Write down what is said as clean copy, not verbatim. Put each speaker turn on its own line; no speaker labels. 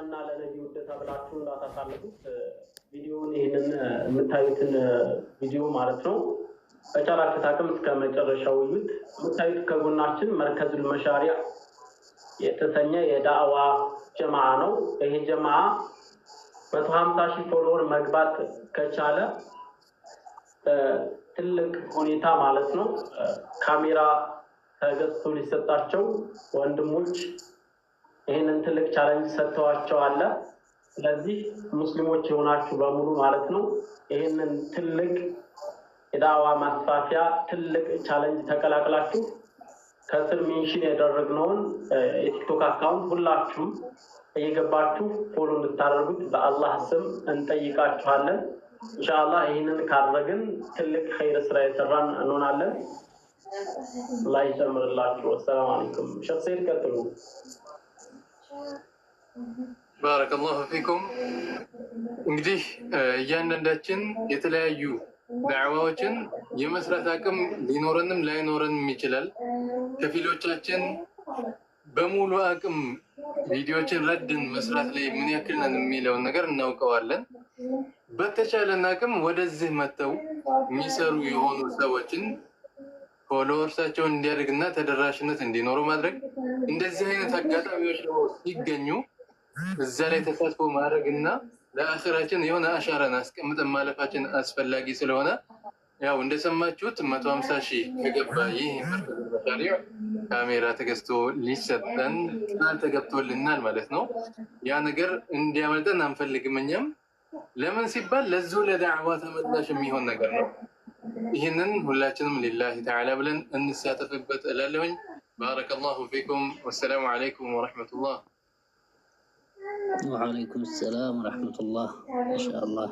ለአላህና ለነብዩ ወደታ ብላችሁ እንዳታሳልፉት ቪዲዮውን ይሄንን የምታዩትን ቪዲዮ ማለት ነው በቻላችሁት አቅም እስከ መጨረሻው እዩት። የምታዩት ከጎናችን መርከዙል መሻሪዕ የተሰኘ የዳዕዋ ጀማዓ ነው። ይሄ ጀማዓ 150,000 ፎሎወር መግባት ከቻለ ትልቅ ሁኔታ ማለት ነው ካሜራ ተገዝቶ ሊሰጣቸው ወንድሞች ይሄንን ትልቅ ቻሌንጅ ሰጥተዋቸው አለ። ስለዚህ ሙስሊሞች የሆናችሁ በሙሉ ማለት ነው ይሄንን ትልቅ የዳዕዋ ማስፋፊያ ትልቅ ቻሌንጅ ተቀላቅላችሁ ከስር ሜንሽን ያደረግነውን የቲክቶክ አካውንት ሁላችሁም እየገባችሁ ፎሎ እንድታደርጉት በአላህ ስም እንጠይቃችኋለን። ኢንሻአላህ ይሄንን ካደረግን ትልቅ ኸይር ስራ የሰራን እንሆናለን። الله يجمر الله. والسلام عليكم. شخصيا كتلو.
بارك الله فيكم. እንግዲህ እያንዳንዳችን የተለያዩ ዳዕዋዎችን የመስራት አቅም ሊኖረንም ላይኖረንም ይችላል። ከፊሎቻችን በሙሉ አቅም ቪዲዮችን ረድን መስራት ላይ ምን ያክል ነን የሚለውን ነገር እናውቀዋለን። በተቻለን አቅም ወደዚህ መተው የሚሰሩ የሆኑ ሰዎችን ፎሎወርሳቸውን እንዲያድግና ተደራሽነት እንዲኖረው ማድረግ እንደዚህ አይነት አጋጣሚዎች ነው ሲገኙ እዛ ላይ ተሳትፎ ማድረግና ለአኺራችን የሆነ አሻራን አስቀምጠን ማለፋችን አስፈላጊ ስለሆነ ያው እንደሰማችሁት 150,000 ከገባ ይህ መርከዙል መሻሪዕ ካሜራ ተገዝቶ ሊሰጠን ቃል ተገብቶልናል ማለት ነው። ያ ነገር እንዲያመልጠን አንፈልግም። እኛም ለምን ሲባል ለዚሁ ለዳዕዋ ተመላሽ የሚሆን ነገር ነው። ይህንን ሁላችንም ሊላሂ ተዓላ ብለን እንሳተፍበት እላለሁኝ። ባረከላሁ ፊኩም ወሰላሙ አለይኩም ወረሕመቱላህ።
ወዓለይኩም ሰላም ወረሕመቱላህ። ማሻአላህ